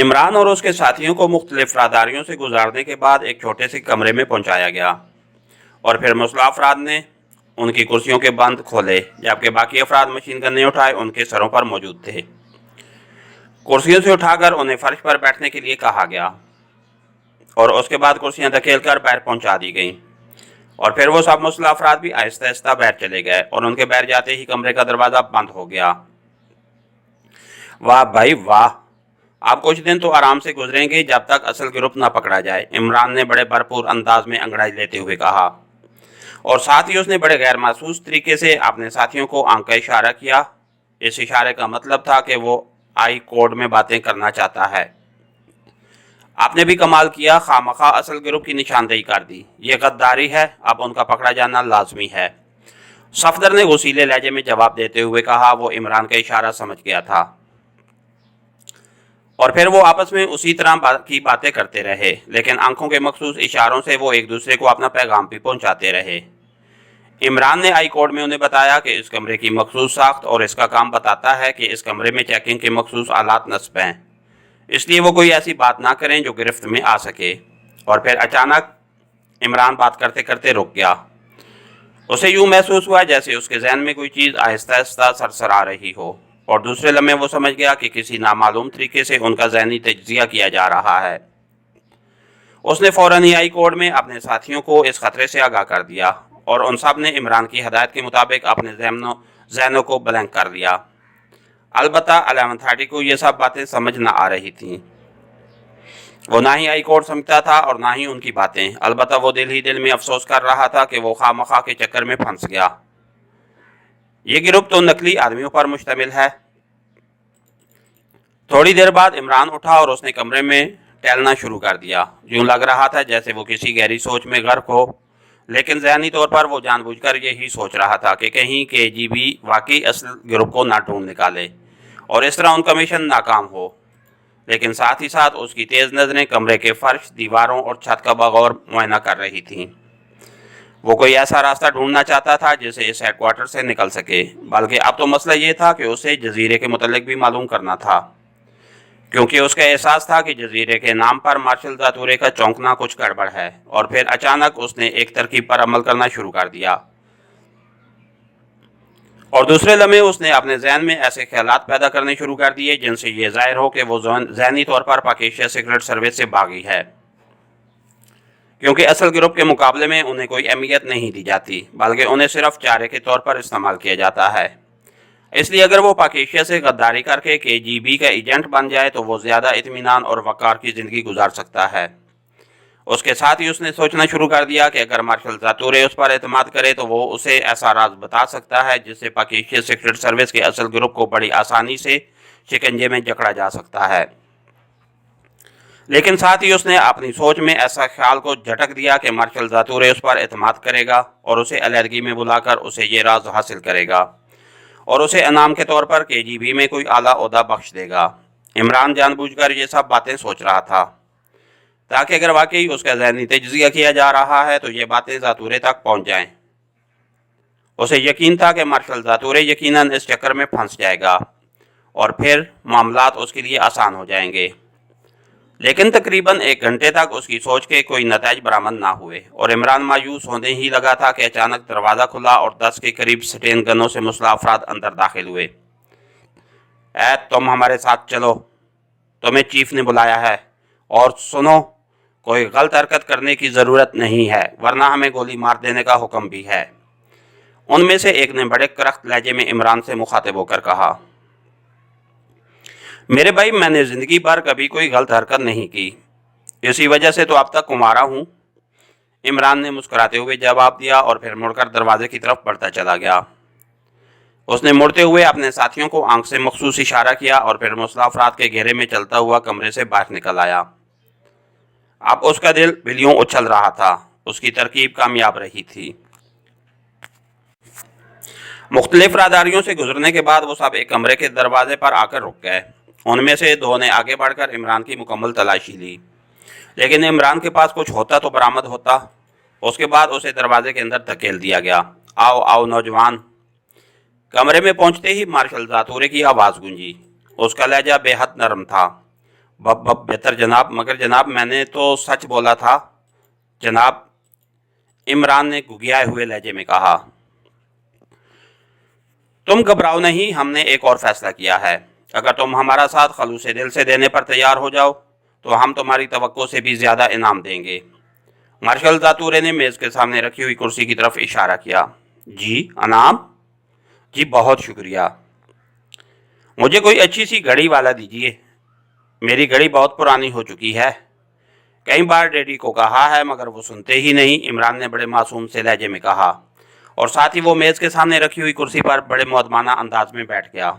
इमरान और उसके साथियों को मुख्तलिफ राहदारियों से गुजारने के बाद एक छोटे से कमरे में पहुंचाया गया और फिर मुसल्लह अफराद ने उनकी कुर्सियों के बंद खोले, जबकि बाकी अफराद मशीन गन्ने उठाए उनके सरों पर मौजूद थे। कुर्सियों से उठाकर उन्हें फर्श पर बैठने के लिए कहा गया और उसके बाद कुर्सियां धकेल कर बाहर पहुंचा दी गईं और फिर वो सब मुसल्लह अफराद भी आहिस्ता आहिस्ता बाहर चले गए और उनके बाहर जाते ही कमरे का दरवाज़ा बंद हो गया। वाह भाई वाह, आप कुछ दिन तो आराम से गुजरेंगे जब तक असल गिरोह न पकड़ा जाए, इमरान ने बड़े भरपूर अंदाज में अंगड़ाई लेते हुए कहा और साथ ही उसने बड़े गैर महसूस तरीके से अपने साथियों को आंख का इशारा किया। इस इशारे का मतलब था कि वो आई कोड में बातें करना चाहता है। आपने भी कमाल किया, खामखा असल गिरोह की निशानदेही कर दी, ये गद्दारी है, अब उनका पकड़ा जाना लाजमी है। सफदर ने गुस्सीले लहजे में जवाब देते हुए कहा। वो इमरान का इशारा समझ गया था और फिर वो आपस में उसी तरह की बातें करते रहे, लेकिन आंखों के मखसूस इशारों से वो एक दूसरे को अपना पैगाम भी पहुंचाते रहे। इमरान ने आई कोड में उन्हें बताया कि इस कमरे की मखसूस साख्त और इसका काम बताता है कि इस कमरे में चेकिंग के मखसूस आलात नस्ब हैं, इसलिए वो कोई ऐसी बात ना करें जो गिरफ्त में आ सके। और फिर अचानक इमरान बात करते करते रुक गया। उसे यूं महसूस हुआ जैसे उसके जहन में कोई चीज़ आहिस्ता आहिस्ता सरसर आ रही हो और दूसरे लम्हे वो समझ गया कि किसी नामालूम तरीके से उनका ज़हनी तज्जिया किया जा रहा है। उसने फ़ौरन ही आई कोड में अपने साथियों को इस खतरे से आगाह कर दिया और उन सब ने इमरान की हदायत के मुताबिक अपने जहनों को ब्लैंक कर दिया। अलबत्ता 11:30 को ये सब बातें समझ न आ रही थीं। वो ना ही आई कोड समझता था और ना ही उनकी बातें। अलबत्ता वो दिल ही दिल में अफसोस कर रहा था कि वो खामखा के चक्कर में फंस गया। ये गिरोह तो नकली आदमियों पर मुश्तमिल है। थोड़ी देर बाद इमरान उठा और उसने कमरे में टहलना शुरू कर दिया। यूं लग रहा था जैसे वो किसी गहरी सोच में गर्क हो, लेकिन ज़हनी तौर पर वो जानबूझकर यही सोच रहा था कि कहीं KGB वाकई असल गिरोह को ना ढूंढ निकाले और इस तरह उनका मिशन नाकाम हो। लेकिन साथ ही साथ उसकी तेज़ नज़रें कमरे के फर्श, दीवारों और छत का बगौर मुआयना कर रही थीं। वो कोई ऐसा रास्ता ढूंढना चाहता था जिससे इस हेडक्वार्टर से निकल सके, बल्कि अब तो मसला ये था कि उसे जजीरे के मुतल्लिक भी मालूम करना था, क्योंकि उसका एहसास था कि जजीरे के नाम पर मार्शल जातूरे का चौंकना कुछ गड़बड़ है। और फिर अचानक उसने एक तरकीब पर अमल करना शुरू कर दिया और दूसरे लम्हे उसने अपने जहन में ऐसे ख्यालात पैदा करने शुरू कर दिए जिनसे ये जाहिर हो कि वो जहनी तौर पर पाकिस्तान सीक्रेट सर्विस से भागी है, क्योंकि असल गिरोह के मुकाबले में उन्हें कोई अहमियत नहीं दी जाती, बल्कि उन्हें सिर्फ चारे के तौर पर इस्तेमाल किया जाता है। इसलिए अगर वो पाकिस्तान से गद्दारी करके KGB का एजेंट बन जाए तो वो ज़्यादा इत्मीनान और वक़ार की ज़िंदगी गुजार सकता है। उसके साथ ही उसने सोचना शुरू कर दिया कि अगर मार्शल जातूरे उस पर एतमाद करे तो वो उसे ऐसा राज बता सकता है जिससे पाकिस्तान सीक्रेट सर्विस के असल गिरोह को बड़ी आसानी से शिकंजे में जकड़ा जा सकता है। लेकिन साथ ही उसने अपनी सोच में ऐसा ख्याल को झटक दिया कि मार्शल जातूरे उस पर एतमाद करेगा और उसे अलहदगी में बुलाकर उसे ये राज हासिल करेगा और उसे इनाम के तौर पर KGB में कोई आला ओहदा बख्श देगा। इमरान जानबूझकर ये सब बातें सोच रहा था ताकि अगर वाकई उसका ज़हनी तज्जिया किया जा रहा है तो ये बातें जातूरे तक पहुंच जाएं। उसे यकीन था कि मार्शल जातूरे यकीनन इस चक्कर में फंस जाएगा और फिर मामलात उसके लिए आसान हो जाएंगे। लेकिन तकरीबन 1 घंटे तक उसकी सोच के कोई नतीजे बरामद ना हुए और इमरान मायूस होने ही लगा था कि अचानक दरवाज़ा खुला और 10 के करीब स्टेन गनों से मुसल्लह अफराद अंदर दाखिल हुए। तुम हमारे साथ चलो, तुम्हें चीफ ने बुलाया है, और सुनो, कोई गलत हरकत करने की ज़रूरत नहीं है वरना हमें गोली मार देने का हुक्म भी है। उनमें से एक ने बड़े करख्त लहजे में इमरान से मुखातिब होकर कहा, मेरे भाई, मैंने ज़िंदगी भर कभी कोई गलत हरकत नहीं की, इसी वजह से तो अब तक कुंवारा हूँ। इमरान ने मुस्कुराते हुए जवाब दिया और फिर मुड़कर दरवाजे की तरफ बढ़ता चला गया। उसने मुड़ते हुए अपने साथियों को आंख से मखसूस इशारा किया और फिर मुसल्लह अफराद के घेरे में चलता हुआ कमरे से बाहर निकल आया। अब उसका दिल बिल्लियों उछल रहा था। उसकी तरकीब कामयाब रही थी। मुख्तलिफ राहदारियों से गुजरने के बाद वो सब एक कमरे के दरवाजे पर आकर रुक गए। उनमें से 2 ने आगे बढ़कर इमरान की मुकम्मल तलाशी ली, लेकिन इमरान के पास कुछ होता तो बरामद होता। उसके बाद उसे दरवाजे के अंदर धकेल दिया गया। आओ आओ नौजवान। कमरे में पहुंचते ही मार्शल जातूरे की आवाज़ गूंजी। उसका लहजा बेहद नरम था। बब बब बेहतर जनाब, मगर जनाब मैंने तो सच बोला था जनाब, इमरान ने घुघियाए हुए लहजे में कहा। तुम घबराओ नहीं, हमने एक और फैसला किया है। अगर तुम हमारा साथ खलूस दिल से देने पर तैयार हो जाओ तो हम तुम्हारी तवक्को से भी ज्यादा इनाम देंगे। मार्शल जातूरे ने मेज के सामने रखी हुई कुर्सी की तरफ इशारा किया। जी इनाम? जी बहुत शुक्रिया। मुझे कोई अच्छी सी घड़ी वाला दीजिए, मेरी घड़ी बहुत पुरानी हो चुकी है। कई बार डैडी को कहा है मगर वो सुनते ही नहीं, इमरान ने बड़े मासूम से लहजे में कहा, और साथ ही वो मेज के सामने रखी हुई कुर्सी पर बड़े मुअद्दबाना अंदाज में बैठ गया।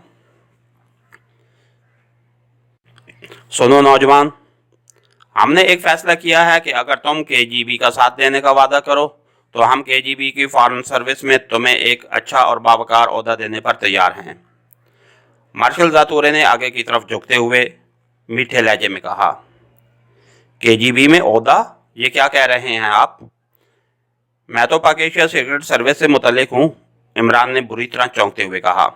सुनो नौजवान, हमने एक फैसला किया है कि अगर तुम केजीबी का साथ देने का वादा करो तो हम केजीबी की फॉरेन सर्विस में तुम्हें एक अच्छा और बावकार ओहदा देने पर तैयार हैं। मार्शल जातूरे ने आगे की तरफ झुकते हुए मीठे लहजे में कहा। केजीबी में ओहदा? ये क्या कह रहे हैं आप? मैं तो पाकिस्तान सीक्रेट सर्विस से मुतल्लिक हूँ, इमरान ने बुरी तरह चौंकते हुए कहा।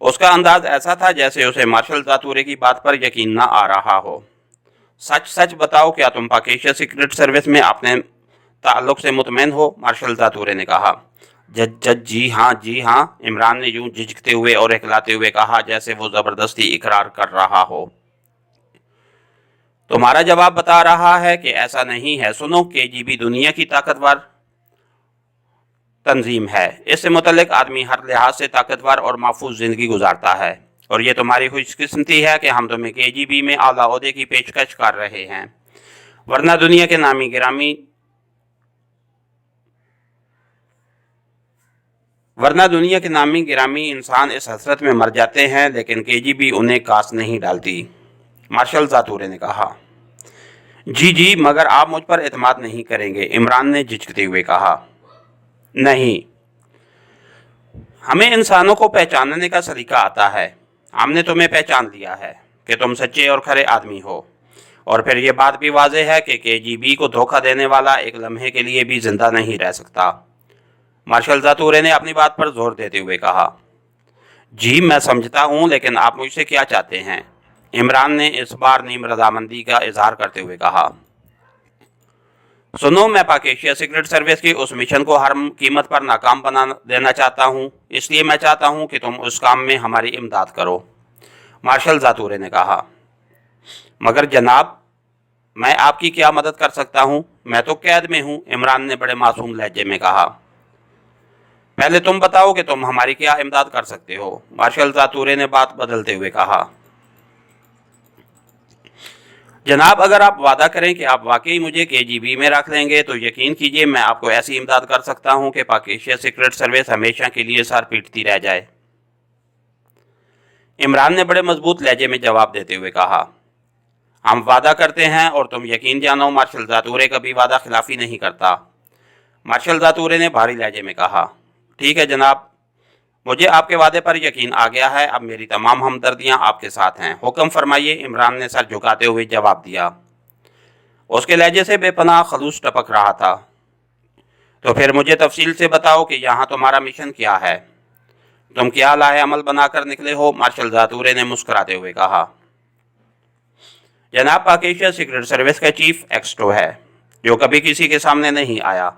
उसका अंदाज ऐसा था जैसे उसे मार्शल जातूरे की बात पर यकीन न आ रहा हो। सच सच बताओ, क्या तुम पाकिस्तान सीक्रेट सर्विस में अपने ताल्लुक से मुतमईन हो? मार्शल जातूरे ने कहा। जज जी हाँ, इमरान ने यूं झिझकते हुए और इकलाते हुए कहा जैसे वो जबरदस्ती इकरार कर रहा हो। तुम्हारा जवाब बता रहा है कि ऐसा नहीं है। सुनो, केजीबी दुनिया की ताकतवर तंजीम है। इससे मुतल्लिक आदमी हर लिहाज से ताकतवर और महफूज जिंदगी गुजारता है, और ये तुम्हारी खुशकिस्मती है कि हम तुम्हें केजीबी में आला ओहदे की पेशकश कर रहे हैं, वरना दुनिया के नामी गिरामी इंसान इस हसरत में मर जाते हैं, लेकिन केजीबी उन्हें कास नहीं डालती। मार्शल जातूरे ने कहा। जी, मगर आप मुझ पर एतमाद नहीं करेंगे, इमरान ने झिझकते हुए कहा। नहीं, हमें इंसानों को पहचानने का सलीका आता है। हमने तुम्हें पहचान लिया है कि तुम सच्चे और खरे आदमी हो, और फिर ये बात भी वाज़ेह है कि केजीबी को धोखा देने वाला एक लम्हे के लिए भी जिंदा नहीं रह सकता। मार्शल जातूरे ने अपनी बात पर जोर देते हुए कहा। जी मैं समझता हूँ, लेकिन आप मुझसे क्या चाहते हैं? इमरान ने इस बार नीम रजामंदी का इजहार करते हुए कहा। सुनो, मैं पाकिस्तान सीक्रेट सर्विस की उस मिशन को हर कीमत पर नाकाम बना देना चाहता हूँ, इसलिए मैं चाहता हूँ कि तुम उस काम में हमारी इमदाद करो, मार्शल जातूरे ने कहा। मगर जनाब, मैं आपकी क्या मदद कर सकता हूँ? मैं तो कैद में हूँ, इमरान ने बड़े मासूम लहजे में कहा। पहले तुम बताओ कि तुम हमारी क्या इमदाद कर सकते हो, मार्शल जातूरे ने बात बदलते हुए कहा। जनाब, अगर आप वादा करें कि आप वाकई मुझे केजीबी में रख लेंगे तो यकीन कीजिए मैं आपको ऐसी इमदाद कर सकता हूं कि पाकिस्तान सीक्रेट सर्विस हमेशा के लिए सर पीटती रह जाए, इमरान ने बड़े मजबूत लहजे में जवाब देते हुए कहा। हम वादा करते हैं और तुम यकीन जानो, मार्शल जातूरे कभी वादा खिलाफी नहीं करता, मार्शल जातूरे ने भारी लहजे में कहा। ठीक है जनाब, मुझे आपके वादे पर यकीन आ गया है। अब मेरी तमाम हमदर्दियां आपके साथ हैं, हुक्म फरमाइए, इमरान ने सर झुकाते हुए जवाब दिया। उसके लहजे से बेपनाह खलूस टपक रहा था। तो फिर मुझे तफसील से बताओ कि यहाँ तुम्हारा मिशन क्या है, तुम क्या लाहे अमल बनाकर निकले हो, मार्शल जातूरे ने मुस्कुराते हुए कहा। जनाब, पाकिस्तान सीक्रेट सर्विस का चीफ एक्स्ट्रो है, जो कभी किसी के सामने नहीं आया,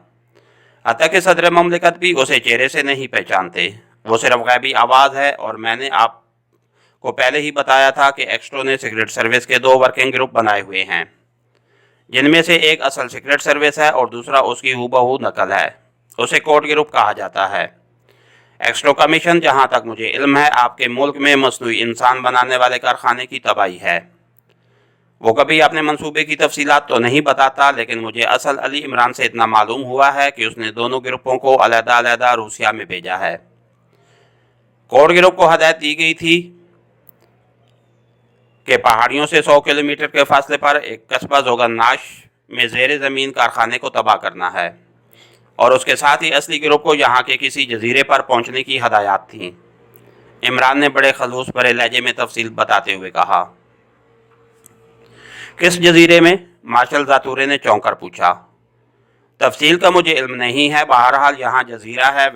हत्ता कि सदर ममलिकत भी उसे चेहरे से नहीं पहचानते। वो सिर्फ गैबी आवाज़ है, और मैंने आपको पहले ही बताया था कि एक्स्ट्रो ने सीक्रेट सर्विस के 2 वर्किंग ग्रुप बनाए हुए हैं, जिनमें से एक असल सीक्रेट सर्विस है और दूसरा उसकी हूबहू नकल है। उसे कोड ग्रुप कहा जाता है। एक्स्ट्रो का मिशन, जहाँ तक मुझे इल्म है, आपके मुल्क में मसनूई इंसान बनाने वाले कारखाने की तबाही है। वो कभी अपने मंसूबे की तफसीलात तो नहीं बताता, लेकिन मुझे असल अली इमरान से इतना मालूम हुआ है कि उसने दोनों ग्रुपों को अलग-अलग रूसिया में भेजा है। कोड ग्रुप को हदायत दी गई थी कि पहाड़ियों से 100 किलोमीटर के फासले पर एक कस्बा जोगन्नाश में ज़ेर ज़मीन कारखाने को तबाह करना है, और उसके साथ ही असली ग्रुप को यहाँ के किसी जजीरे पर पहुँचने की हदायत थी, इमरान ने बड़े खलूस भरे लहजे में तफसील बताते हुए कहा। किस जजीरे में, मार्शल जातूरे ने चौंक कर पूछा। तफसील का मुझे इल्म नहीं है, बहरहाल यहाँ जजीरा है।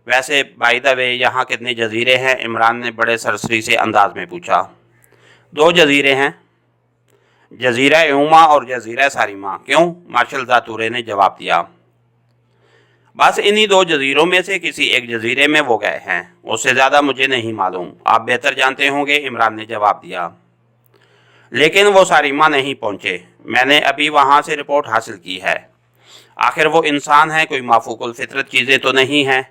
वैसे बाय द वे यहाँ कितने जजीरे हैं, इमरान ने बड़े सरसरी से अंदाज में पूछा। दो जजीरे हैं, जजीरा यूमा और जजीरा सारिमा। क्यों? मार्शल जातूरे ने जवाब दिया, बस इन्हीं दो जजीरों में से किसी एक जजीरे में वो गए हैं, उससे ज़्यादा मुझे नहीं मालूम, आप बेहतर जानते होंगे, इमरान ने जवाब दिया। लेकिन वो सारिमा नहीं पहुँचे, मैंने अभी वहाँ से रिपोर्ट हासिल की है। आखिर वो इंसान है, कोई माफूकुल फितरत चीज़ें तो नहीं हैं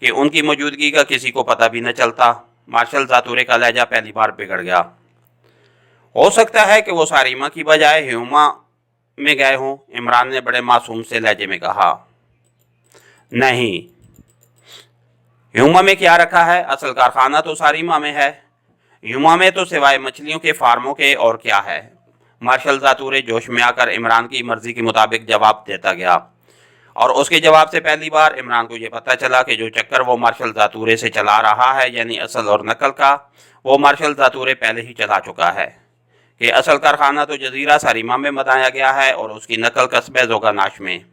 कि उनकी मौजूदगी का किसी को पता भी न चलता। मार्शल जातूरे का लहजा पहली बार बिगड़ गया। हो सकता है कि वो सारिमा की बजाय ह्यूमा में गए हों, इमरान ने बड़े मासूम से लहजे में कहा। नहीं, ह्यूमा में क्या रखा है, असल कारखाना तो सारिमा में है, ह्यूमा में तो सिवाय मछलियों के फार्मों के और क्या है। मार्शल जातूरे जोश में आकर इमरान की मर्जी के मुताबिक जवाब देता गया, और उसके जवाब से पहली बार इमरान को ये पता चला कि जो चक्कर वो मार्शल जातूरे से चला रहा है, यानी असल और नकल का, वो मार्शल जातूरे पहले ही चला चुका है। कि असल कारखाना तो जजीरा सारिमा में बनाया गया है और उसकी नकल कस्बे जोगानाश में।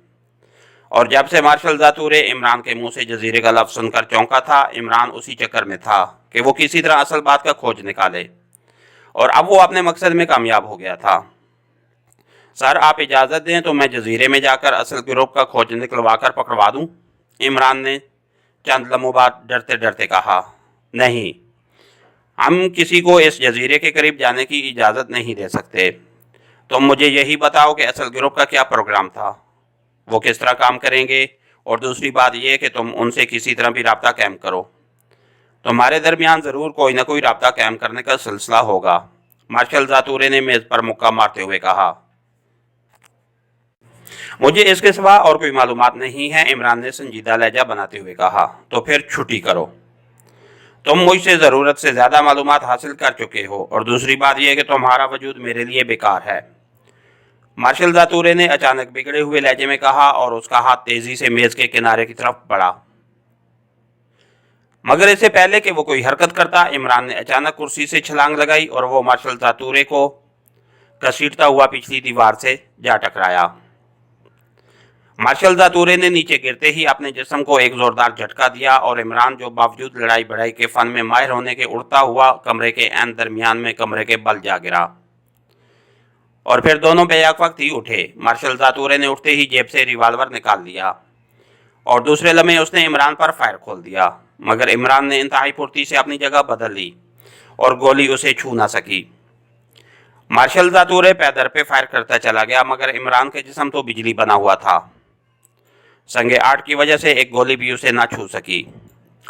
और जब से मार्शल जातूरे इमरान के मुंह से जजीरे का लफ्ज़ सुनकर चौंका था, इमरान उसी चक्कर में था कि वो किसी तरह असल बात का खोज निकाले, और अब वो अपने मकसद में कामयाब हो गया था। सर, आप इजाज़त दें तो मैं जजीरे में जाकर असल गिरोह का खोज निकलवा कर पकड़वा दूँ, इमरान ने चंद लम्हों बाद डरते डरते कहा। नहीं, हम किसी को इस जजीरे के करीब जाने की इजाज़त नहीं दे सकते। तुम मुझे यही बताओ कि असल गिरोह का क्या प्रोग्राम था, वो किस तरह काम करेंगे, और दूसरी बात यह कि तुम उनसे किसी तरह भी रब्ता कायम करो। तुम्हारे दरमियान ज़रूर कोई ना कोई रब्ता कायम करने का सिलसिला होगा, मार्शल जातूरे ने मेज़ पर मुक्का मारते हुए कहा। मुझे इसके सिवा और कोई मालूमात नहीं है, इमरान ने संजीदा लहजा बनाते हुए कहा। तो फिर छुट्टी करो, तुम मुझसे ज़रूरत से ज़्यादा मालूमात हासिल कर चुके हो, और दूसरी बात यह कि तुम्हारा वजूद मेरे लिए बेकार है, मार्शल जातूरे ने अचानक बिगड़े हुए लहजे में कहा, और उसका हाथ तेजी से मेज़ के किनारे की तरफ बढ़ा। मगर इससे पहले कि वो कोई हरकत करता, इमरान ने अचानक कुर्सी से छलांग लगाई और वो मार्शल जातूरे को घसीटता हुआ पिछली दीवार से जा टकराया। मार्शल जातूरे ने नीचे गिरते ही अपने जिस्म को एक जोरदार झटका दिया, और इमरान, जो बावजूद लड़ाई बढ़ाई के फन में माहिर होने के उड़ता हुआ कमरे के ऐन दरमियान में कमरे के बल जा गिरा, और फिर दोनों बेवक्त ही उठे। मार्शल जातूरे ने उठते ही जेब से रिवाल्वर निकाल लिया, और दूसरे लम्हे उसने इमरान पर फायर खोल दिया, मगर इमरान ने इंतहाई फुर्ती से अपनी जगह बदल ली और गोली उसे छू ना सकी। मार्शल जातूरे पैदर पे फायर करता चला गया, मगर इमरान के जिस्म तो बिजली बना हुआ था, संगे आठ की वजह से एक गोली भी उसे ना छू सकी।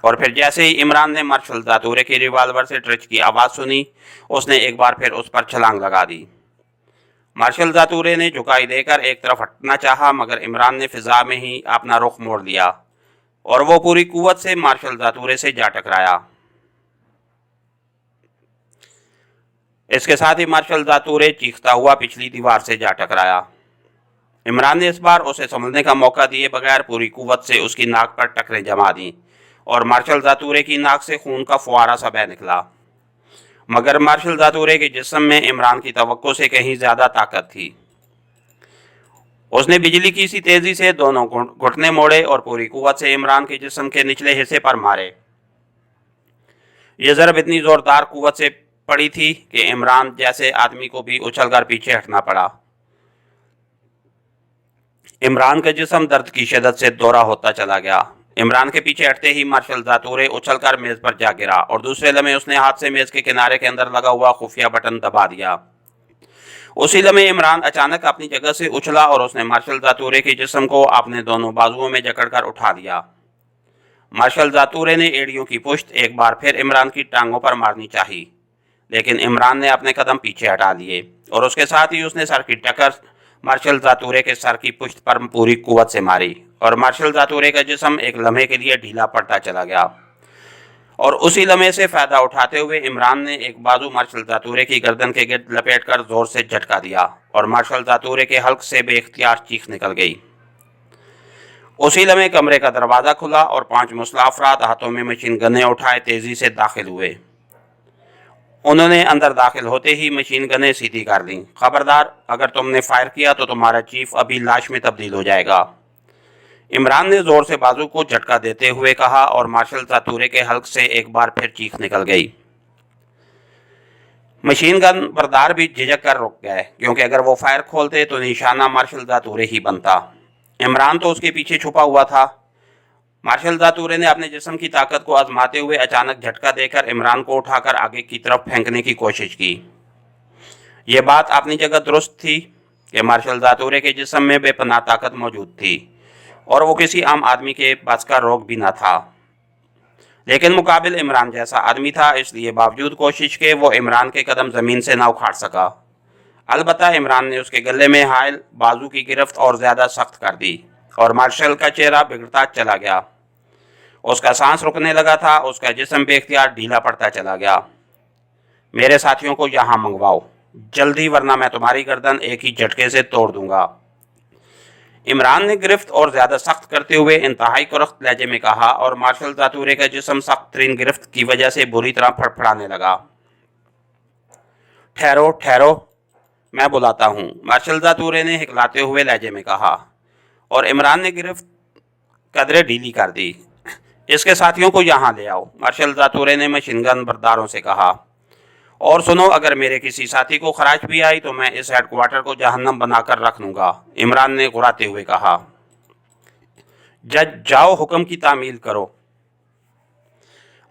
और फिर जैसे ही इमरान ने मार्शल जातूरे की रिवाल्वर से ट्रिच की आवाज़ सुनी, उसने एक बार फिर उस पर छलांग लगा दी। मार्शल जातूरे ने झुकाई देकर एक तरफ हटना चाहा, मगर इमरान ने फिजा में ही अपना रुख मोड़ लिया, और वो पूरी कुव्वत से मार्शल जातूरे से जा टकराया। इसके साथ ही मार्शल जातूरे चीखता हुआ पिछली दीवार से जा टकराया। इमरान ने इस बार उसे संभलने का मौका दिए बगैर पूरी कुव्वत से उसकी नाक पर टकरें जमा दी, और मार्शल जातूरे की नाक से खून का फुआरा सा बह निकला। मगर मार्शल जातूरे के जिस्म में इमरान की तवक्को से कहीं ज़्यादा ताकत थी। उसने बिजली की सी तेज़ी से दोनों घुटने मोड़े और पूरी कुव्वत से इमरान के जिस्म के निचले हिस्से पर मारे। ये ज़रब इतनी ज़ोरदार कुव्वत से पड़ी थी कि इमरान जैसे आदमी को भी उछलकर पीछे हटना पड़ा। इमरान का जिस्म दर्द की शिद्दत से दोहरा होता चला गया। इमरान के पीछे हटते ही मार्शल जातूरे उछलकर मेज़ पर जा गिरा, और दूसरे लम्हे उसने हाथ से मेज़ के किनारे के अंदर लगा हुआ खुफिया बटन दबा दिया। उसी लम्हे इमरान अचानक अपनी जगह से उछला, और उसने मार्शल जातूरे के जिस्म को अपने दोनों बाजुओं में जकड़कर उठा दिया। मार्शल जातूरे ने एड़ियों की पुश्त एक बार फिर इमरान की टांगों पर मारनी चाही, लेकिन इमरान ने अपने कदम पीछे हटा लिए, और उसके साथ ही उसने सर की टक्कर मार्शल जातूरे के सर की पुश्त पर पूरी कुव्वत से मारी, और मार्शल जातूरे का जिस्म एक लम्हे के लिए ढीला पड़ता चला गया। और उसी लम्हे से फ़ायदा उठाते हुए इमरान ने एक बाजू मार्शल जातूरे की गर्दन के गिर्द लपेटकर जोर से झटका दिया, और मार्शल जातूरे के हल्क से बेख्तियार चीख निकल गई। उसी लम्हे कमरे का दरवाज़ा खुला, और 5 मुसल्लह अफराद हाथों में मशीन गनें उठाए तेज़ी से दाखिल हुए। उन्होंने अंदर दाखिल होते ही मशीन गनें सीधी कर लीं। खबरदार, अगर तुमने फायर किया तो तुम्हारा चीफ अभी लाश में तब्दील हो जाएगा, इमरान ने जोर से बाजू को झटका देते हुए कहा, और मार्शल जातूरे के हल्क से एक बार फिर चीख निकल गई। मशीन गन बरदार भी झिझक कर रुक गए, क्योंकि अगर वो फायर खोलते तो निशाना मार्शल जातूरे ही बनता। इमरान तो उसके पीछे छुपा हुआ था। मार्शल जातूरे ने अपने जिस्म की ताकत को आजमाते हुए अचानक झटका देकर इमरान को उठाकर आगे की तरफ फेंकने की कोशिश की। ये बात अपनी जगह दुरुस्त थी कि मार्शल जातूरे के जिस्म में बेपनाह ताकत मौजूद थी और वो किसी आम आदमी के बस का रोग भी न था। लेकिन मुकाबिल इमरान जैसा आदमी था, इसलिए बावजूद कोशिश के वो इमरान के कदम ज़मीन से न उखाड़ सका। अलबत्ता इमरान ने उसके गले में हायल बाजू की गिरफ्त और ज़्यादा सख्त कर दी और मार्शल का चेहरा बिगड़ता चला गया। उसका सांस रुकने लगा था, उसका जिस्म बेख्तियार ढीला पड़ता चला गया। मेरे साथियों को यहाँ मंगवाओ जल्दी, वरना मैं तुम्हारी गर्दन एक ही झटके से तोड़ दूंगा। इमरान ने गिरफ्त और ज़्यादा सख्त करते हुए इंतहाई कुरख्त लहजे में कहा और मार्शल जातूरे का जिस्म सख्त तरीन गिरफ्त की वजह से बुरी तरह फड़फड़ाने लगा। ठहरो ठहरो, मैं बुलाता हूँ, मार्शल जातूरे ने हिकलाते हुए लहजे में कहा और इमरान ने गिरफ्त कदरे ढीली कर दी। इसके साथियों को यहाँ ले आओ, मार्शल जातूरे ने मशीन गन बरदारों से कहा। और सुनो, अगर मेरे किसी साथी को खराश भी आई तो मैं इस हेडक्वार्टर को जहन्नम बनाकर रख लूँगा, इमरान ने घुराते हुए कहा। जज जाओ, हुक्म की तामील करो,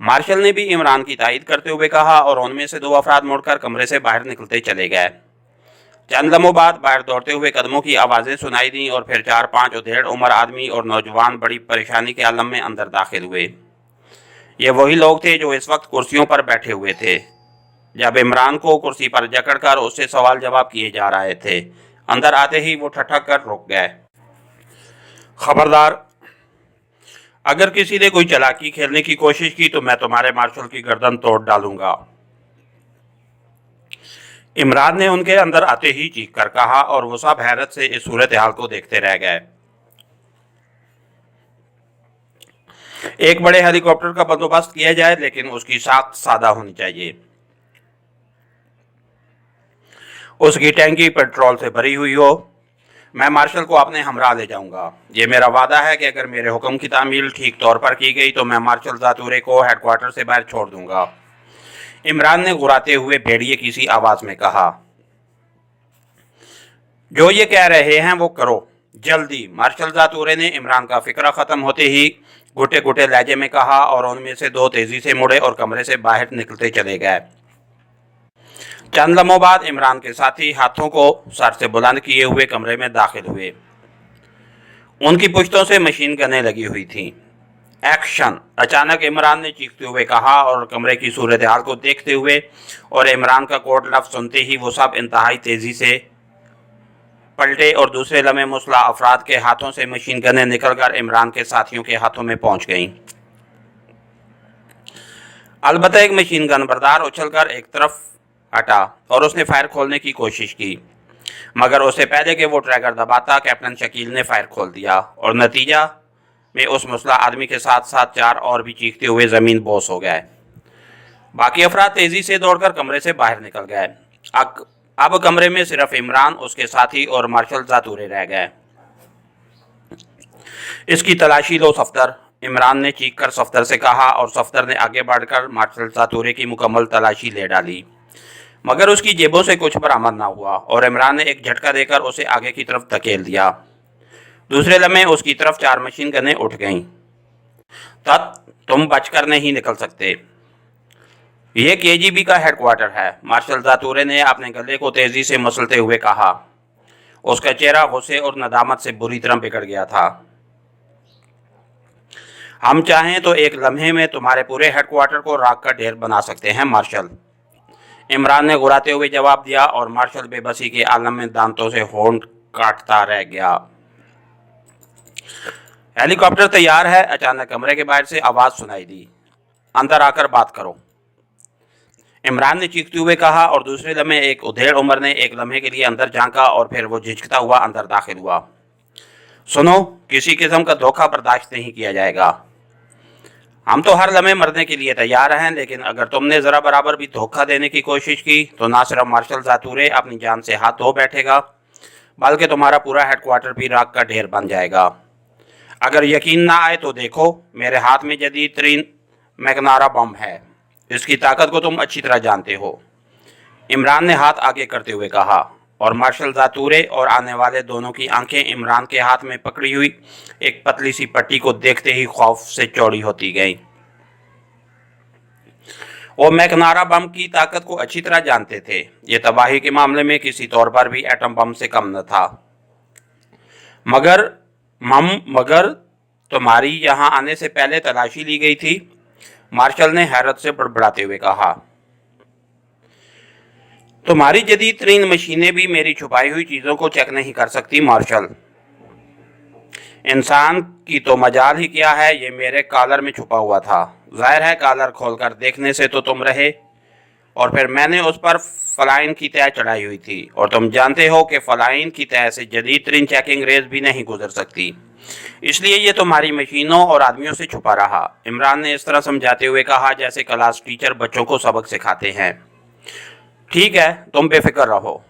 मार्शल ने भी इमरान की तायीद करते हुए कहा और उनमें से दो अफराद मुड़कर कमरे से बाहर निकलते चले गए। चंद लम्हों बाद बाहर दौड़ते हुए कदमों की आवाज़ें सुनाई दी और फिर 4-5 उधेड़ उम्र आदमी और नौजवान बड़ी परेशानी के आलम में अंदर दाखिल हुए। ये वही लोग थे जो इस वक्त कुर्सियों पर बैठे हुए थे जब इमरान को कुर्सी पर जकड़कर उससे सवाल जवाब किए जा रहे थे। अंदर आते ही वो ठठक कर रुक गए। खबरदार, अगर किसी ने कोई चालाकी खेलने की कोशिश की तो मैं तुम्हारे मार्शल की गर्दन तोड़ डालूंगा, इमरान ने उनके अंदर आते ही चीख कर कहा और वो सब हैरत से इस सूरत हाल को देखते रह गए। एक बड़े हेलीकॉप्टर का बंदोबस्त किया जाए, लेकिन उसकी साख्त सादा होनी चाहिए। उसकी टैंकी पेट्रोल से भरी हुई हो। मैं मार्शल को अपने हमरा ले जाऊंगा। ये मेरा वादा है कि अगर मेरे हुक्म की तामील ठीक तौर पर की गई तो मैं मार्शल जातूरे को हेडक्वार्टर से बाहर छोड़ दूंगा, इमरान ने घुराते हुए भेड़िए की सी आवाज़ में कहा। जो ये कह रहे हैं वो करो जल्दी, मार्शल जातूरे ने इमरान का फिक्रा ख़त्म होते ही घुटे घुटे लहजे में कहा और उनमें से दो तेज़ी से मुड़े और कमरे से बाहर निकलते चले गए। चंद लम्हों बाद इमरान के साथी हाथों को सर से बुलंद किए हुए कमरे में दाखिल हुए। उनकी पुश्तों से मशीन गनें लगी हुई थीं। एक्शन, अचानक इमरान ने चीखते हुए कहा और कमरे की सूरत हाल को देखते हुए और इमरान का कोड लफ्ज़ सुनते ही वो सब इंतहाई तेज़ी से पलटे और दूसरे लम्हे मुसल्लह अफराद के हाथों से मशीन गनें निकलकर इमरान के साथियों के हाथों में पहुंच गईं। अलबत्ता एक मशीन गन बरदार उछलकर एक तरफ हटा और उसने फायर खोलने की कोशिश की, मगर उससे पहले कि वो ट्रैगर दबाता कैप्टन शकील ने फायर खोल दिया और नतीजा में उस मुसल्लह आदमी के साथ साथ 4 और भी चीखते हुए ज़मीन बोस हो गए। बाकी अफराद तेज़ी से दौड़कर कमरे से बाहर निकल गए। अब कमरे में सिर्फ इमरान, उसके साथी और मार्शल जातूरे रह गए। इसकी तलाशी लो सफ्तर, इमरान ने चीख कर सफ्तर से कहा और सफ्तर ने आगे बढ़कर मार्शल जातूरे की मुकम्मल तलाशी ले डाली, मगर उसकी जेबों से कुछ बरामद ना हुआ और इमरान ने एक झटका देकर उसे आगे की तरफ धकेल दिया। दूसरे लम्हे उसकी तरफ 4 मशीन गनें उठ गईं। तब तुम बचकर नहीं निकल सकते, ये केजीबी का हेडक्वार्टर है, मार्शल जातूरे ने अपने गले को तेज़ी से मसलते हुए कहा। उसका चेहरा गुस्से और नदामत से बुरी तरह बिगड़ गया था। हम चाहें तो एक लम्हे में तुम्हारे पूरे हेडक्वार्टर को राख का ढेर बना सकते हैं मार्शल, इमरान ने घुराते हुए जवाब दिया और मार्शल बेबसी के आलम में दांतों से होंठ काटता रह गया। हेलीकॉप्टर तैयार है, अचानक कमरे के बाहर से आवाज़ सुनाई दी। अंदर आकर बात करो, इमरान ने चीखते हुए कहा और दूसरे लम्हे एक उधेड़ उम्र ने एक लम्हे के लिए अंदर झांका और फिर वो झिझकता हुआ अंदर दाखिल हुआ। सुनो, किसी किस्म का धोखा बर्दाश्त नहीं किया जाएगा। हम तो हर लम्हे मरने के लिए तैयार हैं, लेकिन अगर तुमने ज़रा बराबर भी धोखा देने की कोशिश की तो ना सिर्फ मार्शल जातूरे अपनी जान से हाथ धो बैठेगा, बल्कि तुम्हारा पूरा हेडक्वार्टर भी राख का ढेर बन जाएगा। अगर यकीन ना आए तो देखो, मेरे हाथ में जदीद तरीन मैग्नारा बम है, इसकी ताकत को तुम अच्छी तरह जानते हो। इमरान ने हाथ आगे करते हुए कहा और मार्शल जातूरे और आने वाले दोनों की आंखें इमरान के हाथ में पकड़ी हुई एक पतली सी पट्टी को देखते ही खौफ से चौड़ी होती गईं। वो मैकनारा बम की ताकत को अच्छी तरह जानते थे। ये तबाही के मामले में किसी तौर पर भी एटम बम से कम न था। मगर तुम्हारी यहाँ आने से पहले तलाशी ली गई थी, मार्शल ने हैरत से बड़बड़ाते हुए कहा। तुम्हारी जदीद तरीन मशीनें भी मेरी छुपाई हुई चीज़ों को चेक नहीं कर सकती मार्शल। इंसान की तो मजाल ही क्या है, ये मेरे कॉलर में छुपा हुआ था। जाहिर है कॉलर खोलकर देखने से तो तुम रहे, और फिर मैंने उस पर फलाइन की तह चढ़ाई हुई थी, और तुम जानते हो कि फलाइन की तह से जदीद तरीन चेकिंग रेज भी नहीं गुजर सकती, इसलिए ये तुम्हारी मशीनों और आदमियों से छुपा रहा। इमरान ने इस तरह समझाते हुए कहा जैसे क्लास टीचर बच्चों को सबक सिखाते हैं। ठीक है, तुम बेफिक्र रहो,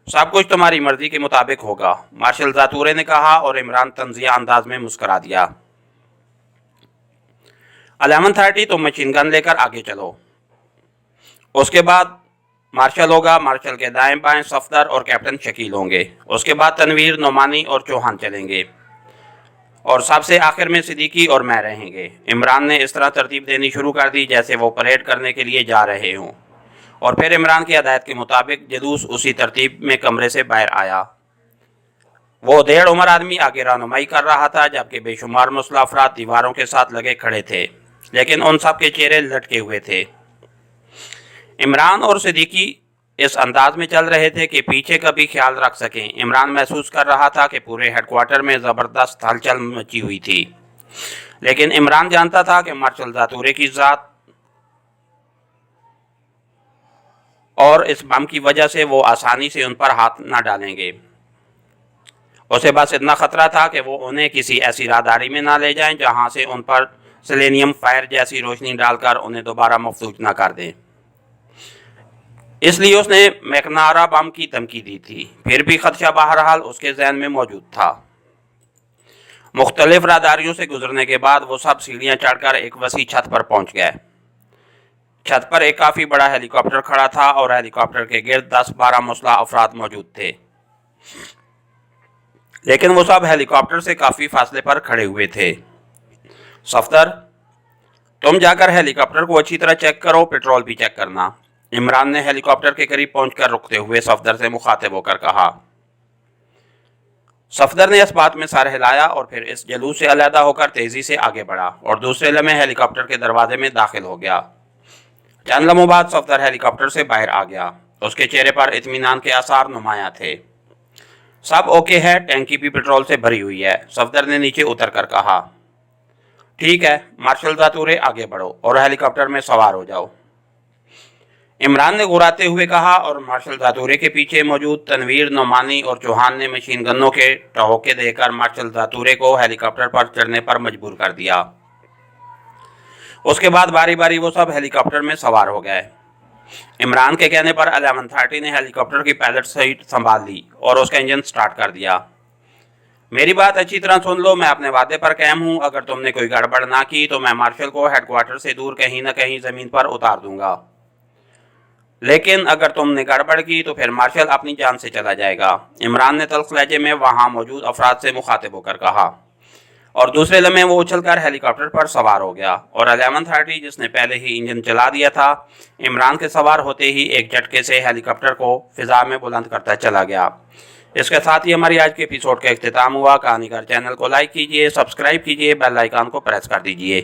सब कुछ तुम्हारी मर्जी के मुताबिक होगा, मार्शल जातूरे ने कहा, और इमरान तंजिया अंदाज में मुस्करा दिया। 11:30 तुम मशीन गन लेकर आगे चलो। उसके बाद मार्शल होगा, मार्शल के दाएं बाएं सफदर और कैप्टन शकील होंगे। उसके बाद तनवीर, नोमानी और चौहान चलेंगे, और सबसे आखिर में सिद्दीकी और मैं रहेंगे। इमरान ने इस तरह तरतीब देनी शुरू कर दी जैसे वो परेड करने के लिए जा रहे हों, और फिर इमरान की हदायत के मुताबिक जलूस उसी तरतीब में कमरे से बाहर आया। वो 1.5 उम्र आदमी आगे रहनुमाई कर रहा था, जबकि बेशुमार मुसल्लह अफराद दीवारों के साथ लगे खड़े थे, लेकिन उन सब के चेहरे लटके हुए थे। इमरान और सिद्दीकी इस अंदाज में चल रहे थे कि पीछे का भी ख्याल रख सकें। इमरान महसूस कर रहा था कि पूरे हेडक्वार्टर में ज़बरदस्त हलचल मची हुई थी, लेकिन इमरान जानता था कि मार्शल जातूरे की ज़ात और इस बम की वजह से वो आसानी से उन पर हाथ न डालेंगे। उसे बस इतना खतरा था कि वो उन्हें किसी ऐसी राहदारी में ना ले जाएं जहां से उन पर सेलेनियम फायर जैसी रोशनी डालकर उन्हें दोबारा मफलूज न कर दें। इसलिए उसने मैकनारा बम की धमकी दी थी। फिर भी खदशा बहरहाल उसके जहन में मौजूद था। मुख्तलिफ राहदारियों से गुजरने के बाद वो सब सीढ़ियां चढ़कर एक वसी छत पर पहुंच गए। छत पर एक काफ़ी बड़ा हेलीकॉप्टर खड़ा था और हेलीकॉप्टर के गिर्द 10-12 मुसल्लह अफराद मौजूद थे, लेकिन वो सब हेलीकॉप्टर से काफ़ी फासले पर खड़े हुए थे। सफदर, तुम जाकर हेलीकॉप्टर को अच्छी तरह चेक करो, पेट्रोल भी चेक करना। इमरान ने हेलीकॉप्टर के करीब पहुंचकर रुकते हुए सफदर से मुखातिब होकर कहा। सफदर ने इस बात में सर हिलाया और फिर इस जलूस से अलहदा होकर तेजी से आगे बढ़ा और दूसरे लम्हे हेलीकॉप्टर के दरवाजे में दाखिल हो गया। चंद लम्हों बाद सफदर हेलीकॉप्टर से बाहर आ गया। उसके चेहरे पर इत्मीनान के आसार नुमायां थे। सब ओके है, टैंकी भी पेट्रोल से भरी हुई है, सफदर ने नीचे उतर कर कहा। ठीक है, मार्शल जातूरे आगे बढ़ो और हेलीकॉप्टर में सवार हो जाओ, इमरान ने गुराते हुए कहा, और मार्शल जातूरे के पीछे मौजूद तनवीर, नोमानी और चौहान ने मशीन गनों के टहोके देकर मार्शल जातूरे को हेलीकॉप्टर पर चढ़ने पर मजबूर कर दिया। उसके बाद बारी बारी वो सब हेलीकॉप्टर में सवार हो गए। इमरान के कहने पर 11:30 ने हेलीकॉप्टर की पायलट सीट संभाल ली और उसका इंजन स्टार्ट कर दिया। मेरी बात अच्छी तरह सुन लो, मैं अपने वादे पर कायम हूँ। अगर तुमने कोई गड़बड़ ना की तो मैं मार्शल को हेडक्वार्टर से दूर कहीं न कहीं ज़मीन पर उतार दूंगा, लेकिन अगर तुमने गड़बड़ की तो फिर मार्शल अपनी जान से चला जाएगा, इमरान ने तल्ख लहजे में वहां मौजूद अफराद से मुखातिब होकर कहा, और दूसरे लम्हे वो उछलकर हेलीकॉप्टर पर सवार हो गया। और 11:30 जिसने पहले ही इंजन चला दिया था, इमरान के सवार होते ही एक झटके से हेलीकॉप्टर को फिजा में बुलंद करता चला गया। इसके साथ ही हमारी आज के एपिसोड का इख्तिताम हुआ। कहानीकार चैनल को लाइक कीजिए, सब्सक्राइब कीजिए, बेल आइकन को प्रेस कर दीजिए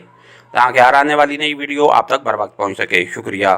ताकि हर आने वाली नई वीडियो आप तक बर वक्त पहुँच सके। शुक्रिया।